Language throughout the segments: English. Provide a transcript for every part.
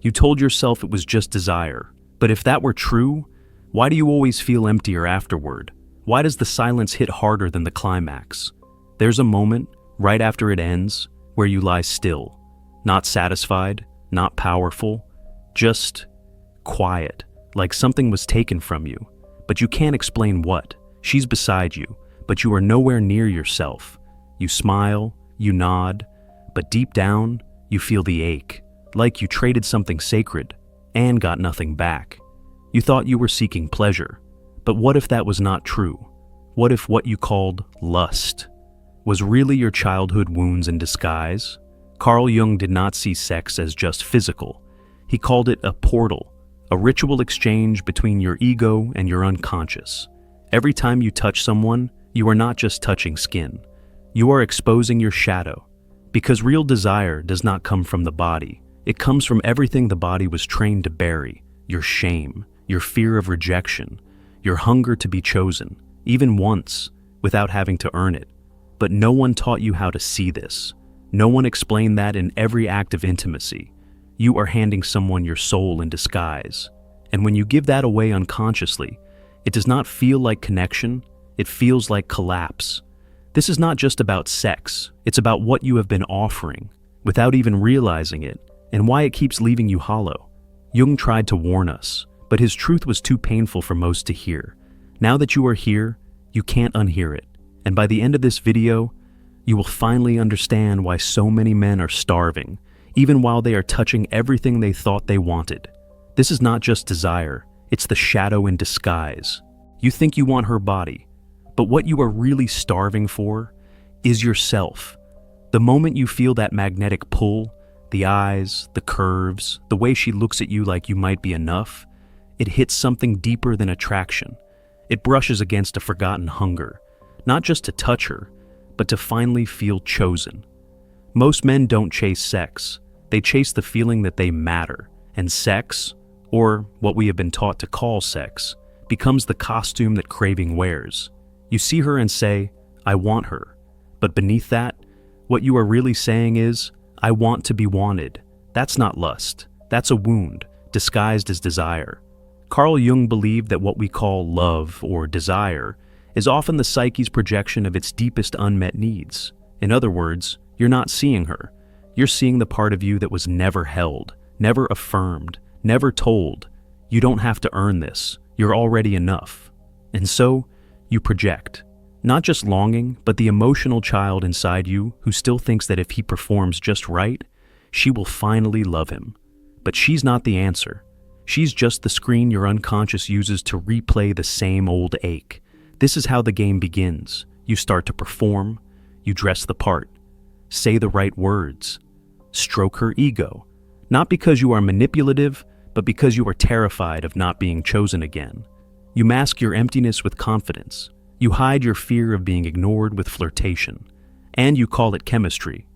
You told yourself it was just desire. But if that were true, why do you always feel emptier afterward? Why does the silence hit harder than the climax? There's a moment, right after it ends, where you lie still. Not satisfied, not powerful, just quiet, like something was taken from you. But you can't explain what. She's beside you, but you are nowhere near yourself. You smile, you nod, but deep down, you feel the ache, like you traded something sacred and got nothing back. You thought you were seeking pleasure, but what if that was not true? What if what you called lust was really your childhood wounds in disguise? Carl Jung did not see sex as just physical. He called it a portal, a ritual exchange between your ego and your unconscious. Every time you touch someone, you are not just touching skin. You are exposing your shadow. Because real desire does not come from the body. It comes from everything the body was trained to bury. Your shame, your fear of rejection, your hunger to be chosen, even once, without having to earn it. But no one taught you how to see this. No one explained that in every act of intimacy. You are handing someone your soul in disguise. And when you give that away unconsciously, it does not feel like connection, it feels like collapse. This is not just about sex, it's about what you have been offering, without even realizing it, and why it keeps leaving you hollow. Jung tried to warn us, but his truth was too painful for most to hear. Now that you are here, you can't unhear it. And by the end of this video, you will finally understand why so many men are starving, even while they are touching everything they thought they wanted. This is not just desire, it's the shadow in disguise. You think you want her body, but what you are really starving for is yourself. The moment you feel that magnetic pull, the eyes, the curves, the way she looks at you like you might be enough, it hits something deeper than attraction. It brushes against a forgotten hunger, not just to touch her, but to finally feel chosen. Most men don't chase sex. They chase the feeling that they matter, and sex, or what we have been taught to call sex, becomes the costume that craving wears. You see her and say, I want her. But beneath that, what you are really saying is, I want to be wanted. That's not lust. That's a wound, disguised as desire. Carl Jung believed that what we call love or desire is often the psyche's projection of its deepest unmet needs. In other words, you're not seeing her. You're seeing the part of you that was never held, never affirmed, never told. You don't have to earn this. You're already enough. And so, you project. Not just longing, but the emotional child inside you who still thinks that if he performs just right, she will finally love him. But she's not the answer. She's just the screen your unconscious uses to replay the same old ache. This is how the game begins. You start to perform, you dress the part, say the right words, stroke her ego. Not because you are manipulative, but because you are terrified of not being chosen again. You mask your emptiness with confidence. You hide your fear of being ignored with flirtation. And you call it chemistry.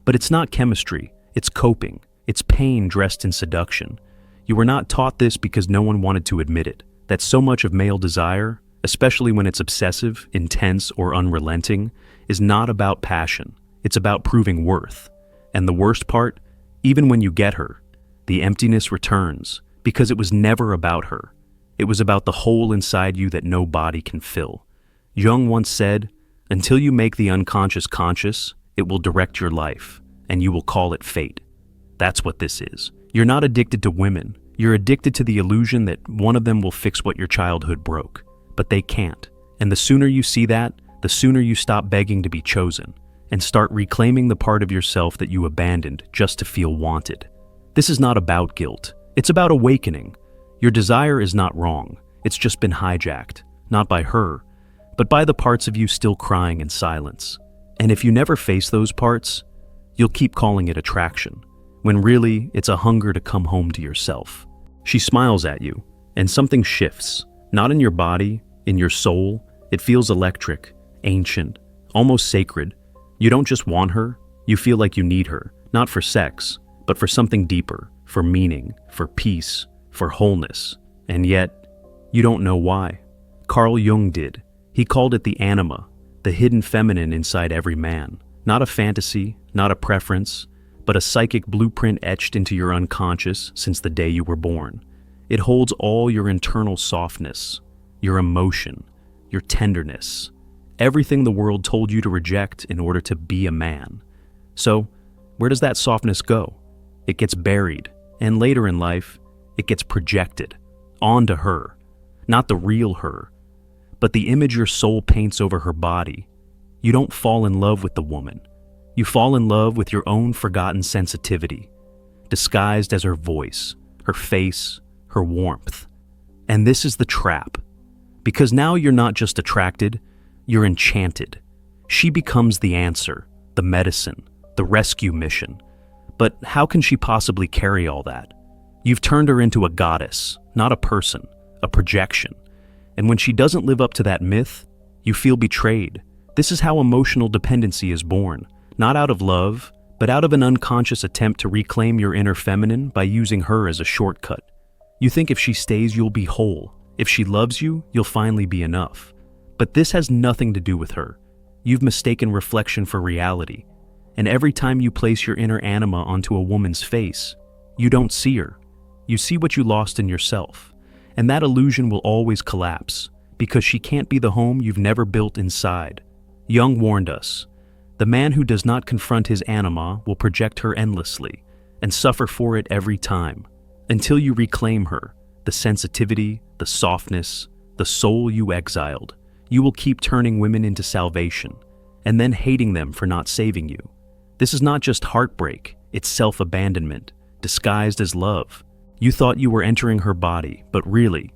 But it's not chemistry, it's coping. It's pain dressed in seduction. You were not taught this because no one wanted to admit it. That so much of male desire, especially when it's obsessive, intense, or unrelenting, is not about passion. It's about proving worth. And the worst part, even when you get her, the emptiness returns because it was never about her. It was about the hole inside you that no body can fill. Jung once said, until you make the unconscious conscious, it will direct your life, and you will call it fate. That's what this is. You're not addicted to women. You're addicted to the illusion that one of them will fix what your childhood broke. But they can't. And the sooner you see that, the sooner you stop begging to be chosen and start reclaiming the part of yourself that you abandoned just to feel wanted. This is not about guilt. It's about awakening. Your desire is not wrong. It's just been hijacked, not by her, but by the parts of you still crying in silence. And if you never face those parts, you'll keep calling it attraction, when really it's a hunger to come home to yourself. She smiles at you, and something shifts, not in your body, in your soul. It feels electric, ancient, almost sacred. You don't just want her, you feel like you need her, not for sex, but for something deeper, for meaning, for peace, for wholeness. And yet, you don't know why. Carl Jung did. He called it the anima, the hidden feminine inside every man. Not a fantasy, not a preference, but a psychic blueprint etched into your unconscious since the day you were born. It holds all your internal softness, your emotion, your tenderness, everything the world told you to reject in order to be a man. So, where does that softness go? It gets buried, and later in life, it gets projected onto her. Not the real her, but the image your soul paints over her body. You don't fall in love with the woman. You fall in love with your own forgotten sensitivity, disguised as her voice, her face, her warmth. And this is the trap. Because now you're not just attracted, you're enchanted. She becomes the answer, the medicine, the rescue mission. But how can she possibly carry all that? You've turned her into a goddess, not a person, a projection. And when she doesn't live up to that myth, you feel betrayed. This is how emotional dependency is born, not out of love, but out of an unconscious attempt to reclaim your inner feminine by using her as a shortcut. You think if she stays, you'll be whole. If she loves you, you'll finally be enough. But this has nothing to do with her. You've mistaken reflection for reality. And every time you place your inner anima onto a woman's face, you don't see her. You see what you lost in yourself. And that illusion will always collapse, because she can't be the home you've never built inside. Jung warned us, the man who does not confront his anima will project her endlessly, and suffer for it every time, until you reclaim her, the sensitivity, the softness, the soul you exiled. You will keep turning women into salvation, and then hating them for not saving you. This is not just heartbreak, it's self-abandonment, disguised as love. You thought you were entering her body, but really,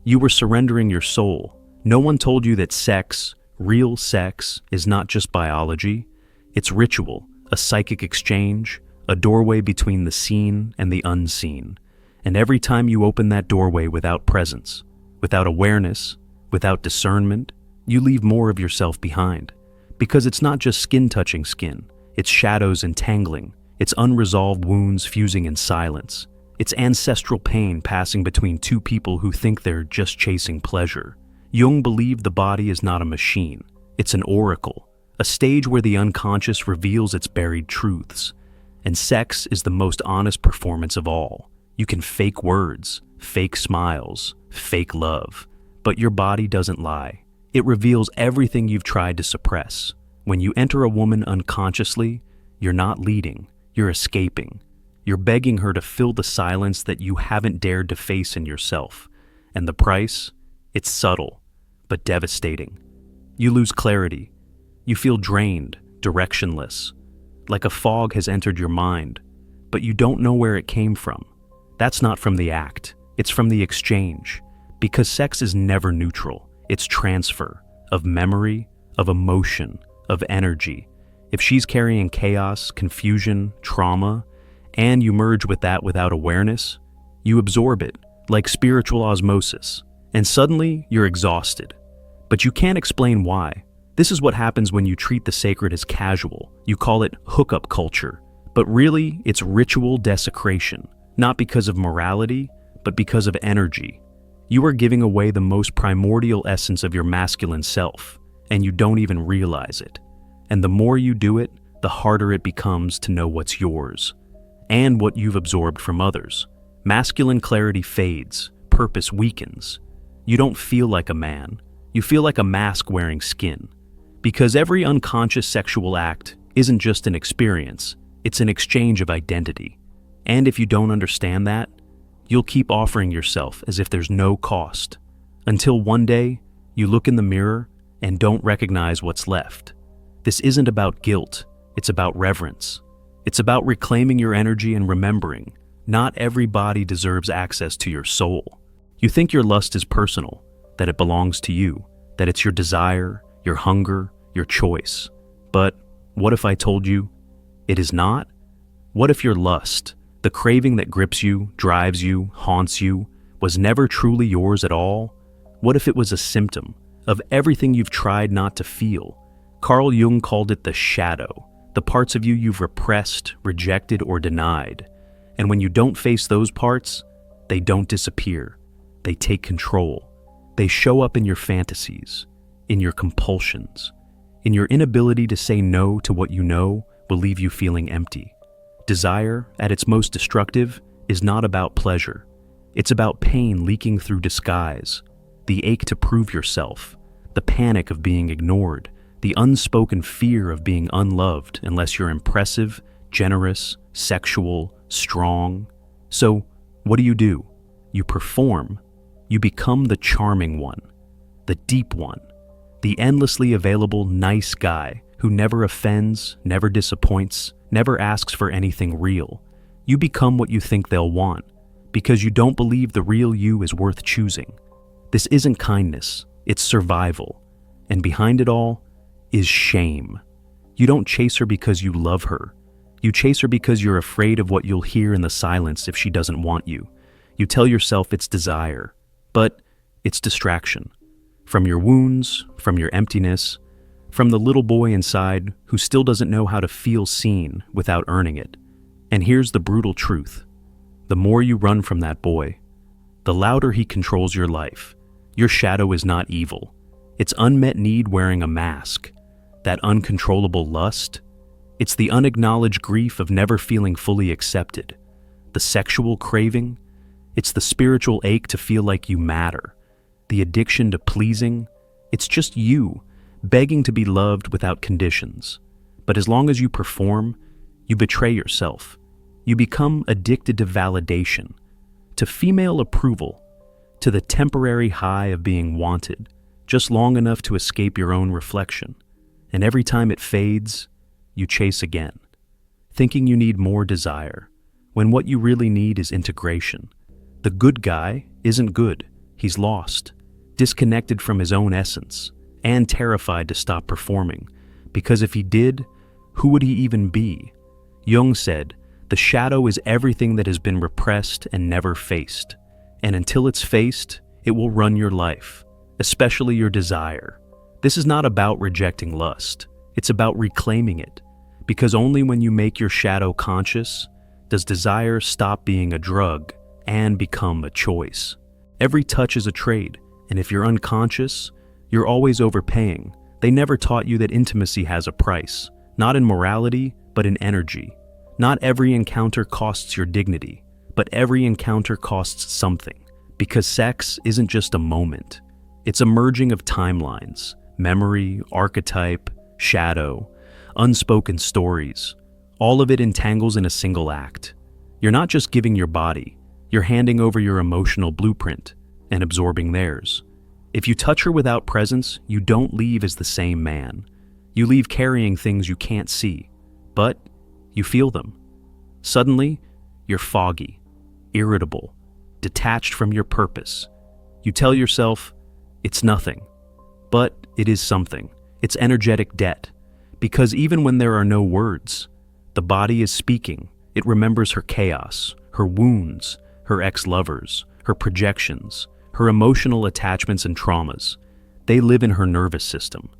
you were surrendering your soul. No one told you that sex, real sex, is not just biology. It's ritual, a psychic exchange, a doorway between the seen and the unseen. And every time you open that doorway without presence, without awareness, without discernment, you leave more of yourself behind. Because it's not just skin touching skin, it's shadows entangling, it's unresolved wounds fusing in silence. It's ancestral pain passing between two people who think they're just chasing pleasure. Jung believed the body is not a machine, it's an oracle, a stage where the unconscious reveals its buried truths. And sex is the most honest performance of all. You can fake words, fake smiles, fake love, but your body doesn't lie. It reveals everything you've tried to suppress. When you enter a woman unconsciously, you're not leading, you're escaping. You're begging her to fill the silence that you haven't dared to face in yourself. And the price? It's subtle, but devastating. You lose clarity. You feel drained, directionless, like a fog has entered your mind, but you don't know where it came from. That's not from the act, it's from the exchange. Because sex is never neutral. It's transfer of memory, of emotion, of energy. If she's carrying chaos, confusion, trauma, and you merge with that without awareness, you absorb it, like spiritual osmosis, and suddenly you're exhausted. But you can't explain why. This is what happens when you treat the sacred as casual. You call it hookup culture, but really it's ritual desecration, not because of morality, but because of energy. You are giving away the most primordial essence of your masculine self, and you don't even realize it. And the more you do it, the harder it becomes to know what's yours, and what you've absorbed from others. Masculine clarity fades, purpose weakens. You don't feel like a man, you feel like a mask wearing skin. Because every unconscious sexual act isn't just an experience, it's an exchange of identity. And if you don't understand that, you'll keep offering yourself as if there's no cost, until one day you look in the mirror and don't recognize what's left. This isn't about guilt, it's about reverence. It's about reclaiming your energy and remembering, not every body deserves access to your soul. You think your lust is personal, that it belongs to you, that it's your desire, your hunger, your choice. But what if I told you it is not? What if your lust, the craving that grips you, drives you, haunts you, was never truly yours at all? What if it was a symptom of everything you've tried not to feel? Carl Jung called it the shadow, the parts of you you've repressed, rejected, or denied. And when you don't face those parts, they don't disappear. They take control. They show up in your fantasies, in your compulsions, in your inability to say no to what you know will leave you feeling empty. Desire, at its most destructive, is not about pleasure. It's about pain leaking through disguise, the ache to prove yourself, the panic of being ignored, the unspoken fear of being unloved unless you're impressive, generous, sexual, strong. So, what do? You perform. You become the charming one, the deep one, the endlessly available nice guy who never offends, never disappoints, never asks for anything real. You become what you think they'll want, because you don't believe the real you is worth choosing. This isn't kindness, it's survival. And behind it all is shame. You don't chase her because you love her. You chase her because you're afraid of what you'll hear in the silence if she doesn't want you. You tell yourself it's desire, but it's distraction. From your wounds, from your emptiness, from the little boy inside who still doesn't know how to feel seen without earning it. And here's the brutal truth. The more you run from that boy, the louder he controls your life. Your shadow is not evil. It's unmet need wearing a mask. That uncontrollable lust, it's the unacknowledged grief of never feeling fully accepted. The sexual craving, it's the spiritual ache to feel like you matter. The addiction to pleasing, it's just you, begging to be loved without conditions. But as long as you perform, you betray yourself. You become addicted to validation, to female approval, to the temporary high of being wanted, just long enough to escape your own reflection. And every time it fades, you chase again, thinking you need more desire, when what you really need is integration. The good guy isn't good. He's lost, disconnected from his own essence, and terrified to stop performing, because if he did, who would he even be? Jung said, the shadow is everything that has been repressed and never faced, and until it's faced, it will run your life, especially your desire. This is not about rejecting lust, it's about reclaiming it, because only when you make your shadow conscious does desire stop being a drug and become a choice. Every touch is a trade, and if you're unconscious, you're always overpaying. They never taught you that intimacy has a price, not in morality, but in energy. Not every encounter costs your dignity, but every encounter costs something. Because sex isn't just a moment. It's a merging of timelines, memory, archetype, shadow, unspoken stories. All of it entangles in a single act. You're not just giving your body, you're handing over your emotional blueprint and absorbing theirs. If you touch her without presence, you don't leave as the same man. You leave carrying things you can't see, but you feel them. Suddenly, you're foggy, irritable, detached from your purpose. You tell yourself, it's nothing, but it is something. It's energetic debt, because even when there are no words, the body is speaking. It remembers her chaos, her wounds, her ex-lovers, her projections, her emotional attachments and traumas. They live in her nervous system.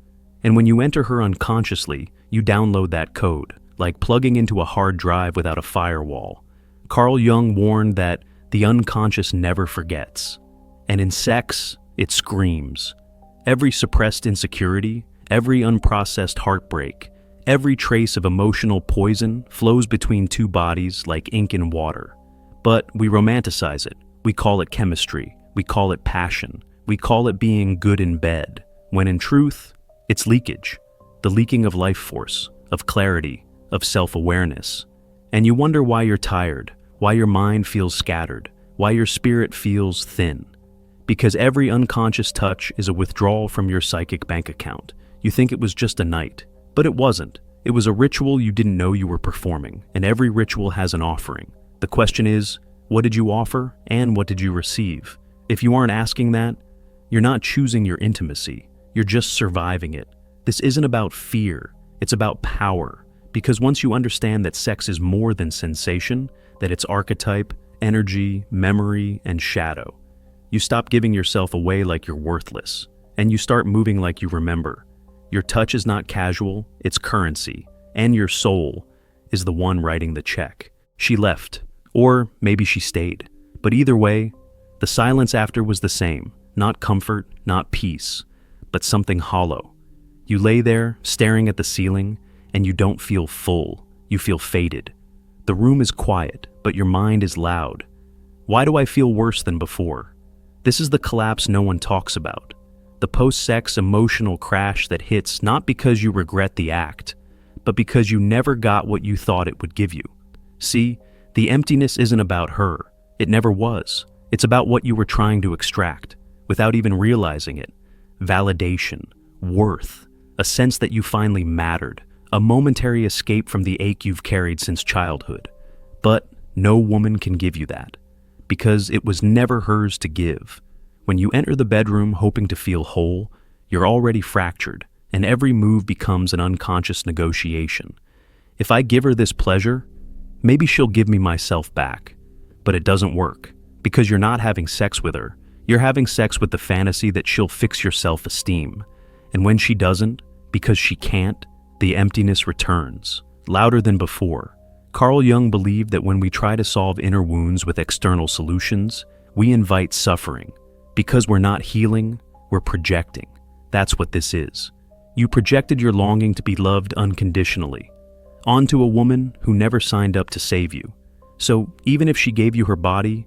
And when you enter her unconsciously, you download that code, like plugging into a hard drive without a firewall. Carl Jung warned that the unconscious never forgets. And in sex, it screams. Every suppressed insecurity, every unprocessed heartbreak, every trace of emotional poison flows between two bodies like ink and water. But we romanticize it. We call it chemistry. We call it passion. We call it being good in bed, when in truth, it's leakage. The leaking of life force, of clarity, of self-awareness. And you wonder why you're tired, why your mind feels scattered, why your spirit feels thin. Because every unconscious touch is a withdrawal from your psychic bank account. You think it was just a night, but it wasn't. It was a ritual you didn't know you were performing, and every ritual has an offering. The question is, what did you offer, and what did you receive? If you aren't asking that, you're not choosing your intimacy, you're just surviving it. This isn't about fear, it's about power. Because once you understand that sex is more than sensation, that it's archetype, energy, memory, and shadow, you stop giving yourself away like you're worthless, and you start moving like you remember. Your touch is not casual, it's currency, and your soul is the one writing the check. She left, or maybe she stayed. But either way, the silence after was the same. Not comfort, not peace, but something hollow. You lay there, staring at the ceiling, and you don't feel full. You feel faded. The room is quiet, but your mind is loud. Why do I feel worse than before? This is the collapse no one talks about. The post-sex emotional crash that hits not because you regret the act, but because you never got what you thought it would give you. See, the emptiness isn't about her. It never was. It's about what you were trying to extract, without even realizing it. Validation, worth, a sense that you finally mattered, a momentary escape from the ache you've carried since childhood. But no woman can give you that, because it was never hers to give. When you enter the bedroom hoping to feel whole, you're already fractured, and every move becomes an unconscious negotiation. If I give her this pleasure, maybe she'll give me myself back. But it doesn't work, because you're not having sex with her. You're having sex with the fantasy that she'll fix your self-esteem. And when she doesn't, because she can't, the emptiness returns, louder than before. Carl Jung believed that when we try to solve inner wounds with external solutions, we invite suffering. Because we're not healing, we're projecting. That's what this is. You projected your longing to be loved unconditionally onto a woman who never signed up to save you. So even if she gave you her body,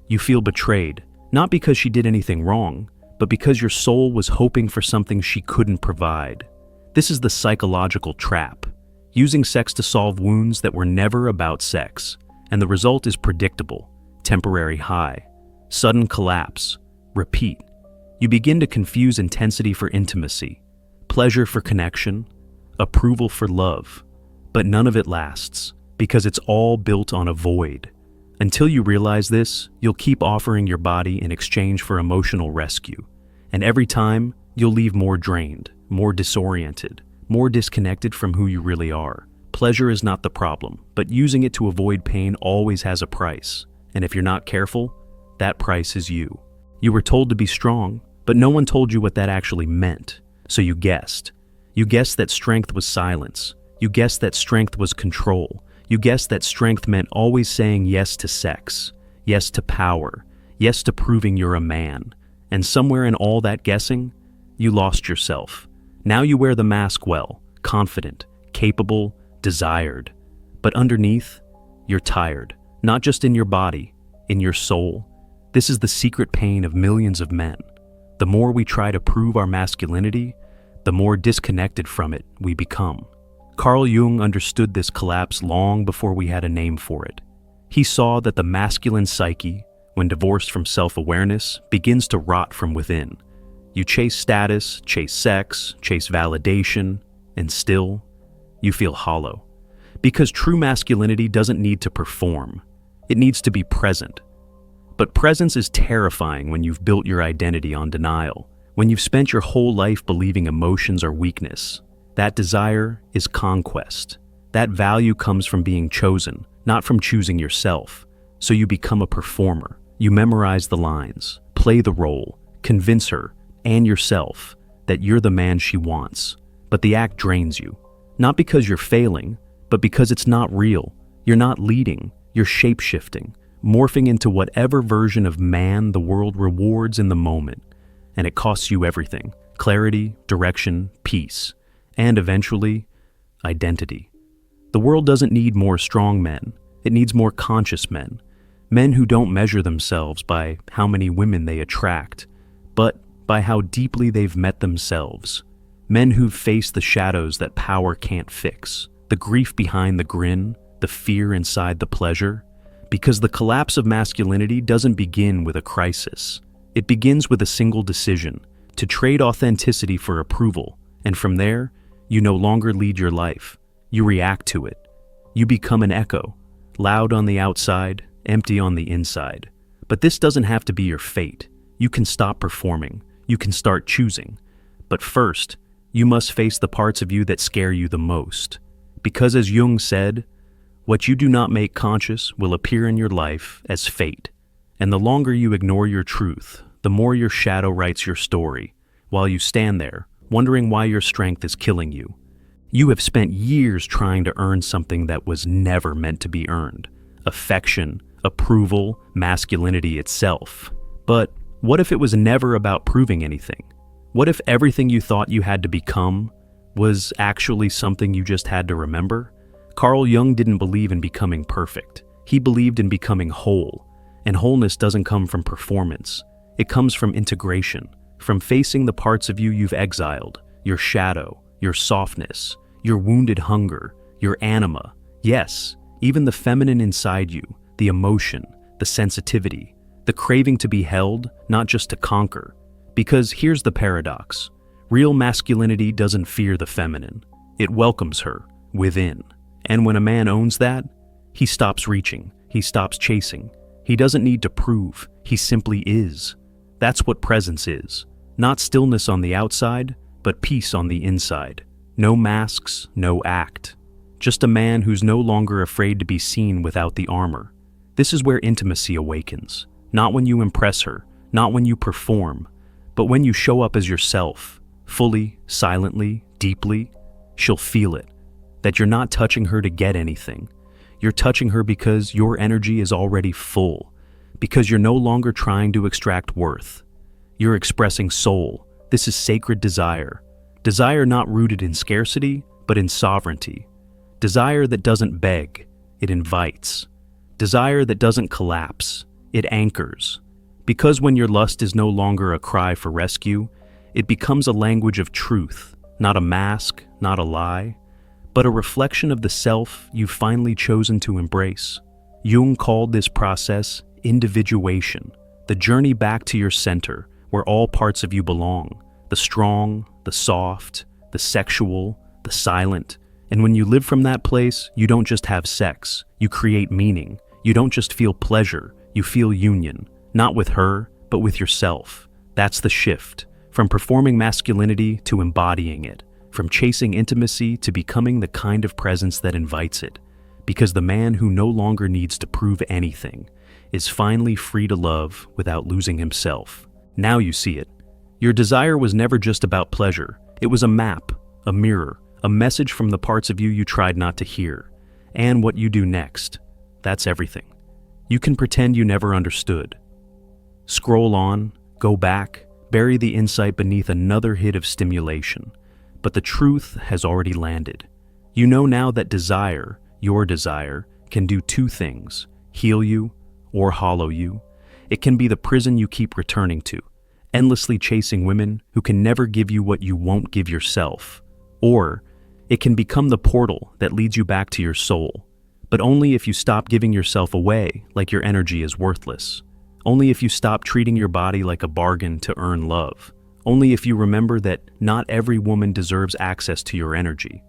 you feel betrayed, not because she did anything wrong, but because your soul was hoping for something she couldn't provide. This is the psychological trap, using sex to solve wounds that were never about sex, and the result is predictable: temporary high, sudden collapse, repeat. You begin to confuse intensity for intimacy, pleasure for connection, approval for love, but none of it lasts, because it's all built on a void. Until you realize this, you'll keep offering your body in exchange for emotional rescue, and every time, you'll leave more drained, more disoriented, more disconnected from who you really are. Pleasure is not the problem, but using it to avoid pain always has a price, and if you're not careful, that price is you. You were told to be strong, but no one told you what that actually meant, so you guessed. You guessed that strength was silence. You guessed that strength was control. You guessed that strength meant always saying yes to sex, yes to power, yes to proving you're a man. And somewhere in all that guessing, you lost yourself. Now you wear the mask well, confident, capable, desired. But underneath, you're tired, not just in your body, in your soul. This is the secret pain of millions of men. The more we try to prove our masculinity, the more disconnected from it we become. Carl Jung understood this collapse long before we had a name for it. He saw that the masculine psyche, when divorced from self-awareness, begins to rot from within. You chase status, chase sex, chase validation, and still, you feel hollow. Because true masculinity doesn't need to perform. It needs to be present. But presence is terrifying when you've built your identity on denial, when you've spent your whole life believing emotions are weakness. That desire is conquest. That value comes from being chosen, not from choosing yourself. So you become a performer. You memorize the lines, play the role, convince her and yourself that you're the man she wants. But the act drains you, not because you're failing, but because it's not real. You're not leading, you're shape-shifting, morphing into whatever version of man the world rewards in the moment. And it costs you everything: clarity, direction, peace, and eventually, identity. The world doesn't need more strong men. It needs more conscious men. Men who don't measure themselves by how many women they attract, but by how deeply they've met themselves. Men who've faced the shadows that power can't fix, the grief behind the grin, the fear inside the pleasure. Because the collapse of masculinity doesn't begin with a crisis. It begins with a single decision: to trade authenticity for approval. And from there, you no longer lead your life. You react to it. You become an echo, loud on the outside, empty on the inside. But this doesn't have to be your fate. You can stop performing. You can start choosing. But first, you must face the parts of you that scare you the most. Because as Jung said, what you do not make conscious will appear in your life as fate. And the longer you ignore your truth, the more your shadow writes your story, while you stand there, wondering why your strength is killing you. You have spent years trying to earn something that was never meant to be earned: affection, approval, masculinity itself. But what if it was never about proving anything? What if everything you thought you had to become was actually something you just had to remember? Carl Jung didn't believe in becoming perfect. He believed in becoming whole. And wholeness doesn't come from performance. It comes from integration, from facing the parts of you you've exiled, your shadow, your softness, your wounded hunger, your anima. Yes, even the feminine inside you, the emotion, the sensitivity, the craving to be held, not just to conquer. Because here's the paradox. Real masculinity doesn't fear the feminine. It welcomes her within. And when a man owns that, he stops reaching, he stops chasing. He doesn't need to prove, he simply is. That's what presence is. Not stillness on the outside, but peace on the inside. No masks, no act. Just a man who's no longer afraid to be seen without the armor. This is where intimacy awakens. Not when you impress her, not when you perform, but when you show up as yourself, fully, silently, deeply. She'll feel it, that you're not touching her to get anything. You're touching her because your energy is already full, because you're no longer trying to extract worth. You're expressing soul. This is sacred desire. Desire not rooted in scarcity, but in sovereignty. Desire that doesn't beg, it invites. Desire that doesn't collapse, it anchors. Because when your lust is no longer a cry for rescue, it becomes a language of truth, not a mask, not a lie, but a reflection of the self you've finally chosen to embrace. Jung called this process individuation, the journey back to your center, where all parts of you belong, the strong, the soft, the sexual, the silent. And when you live from that place, you don't just have sex, you create meaning. You don't just feel pleasure, you feel union, not with her, but with yourself. That's the shift, from performing masculinity to embodying it, from chasing intimacy to becoming the kind of presence that invites it. Because the man who no longer needs to prove anything is finally free to love without losing himself. Now you see it. Your desire was never just about pleasure. It was a map, a mirror, a message from the parts of you you tried not to hear. And what you do next. That's everything. You can pretend you never understood. Scroll on, go back, bury the insight beneath another hit of stimulation. But the truth has already landed. You know now that desire, your desire, can do two things: heal you or hollow you. It can be the prison you keep returning to, endlessly chasing women who can never give you what you won't give yourself. Or it can become the portal that leads you back to your soul. But only if you stop giving yourself away like your energy is worthless. Only if you stop treating your body like a bargain to earn love. Only if you remember that not every woman deserves access to your energy.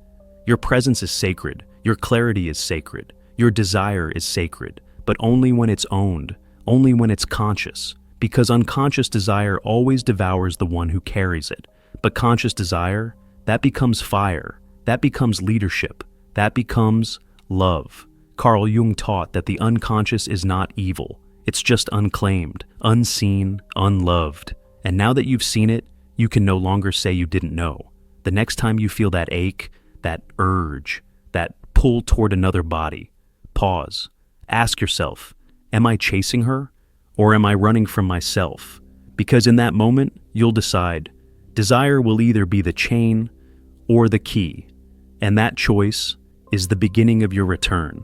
Your presence is sacred, your clarity is sacred, your desire is sacred, but only when it's owned, only when it's conscious. Because unconscious desire always devours the one who carries it. But conscious desire, that becomes fire, that becomes leadership, that becomes love. Carl Jung taught that the unconscious is not evil. It's just unclaimed, unseen, unloved. And now that you've seen it, you can no longer say you didn't know. The next time you feel that ache, that urge, that pull toward another body, pause. Ask yourself, am I chasing her or am I running from myself? Because in that moment, you'll decide. Desire will either be the chain or the key. And that choice is the beginning of your return.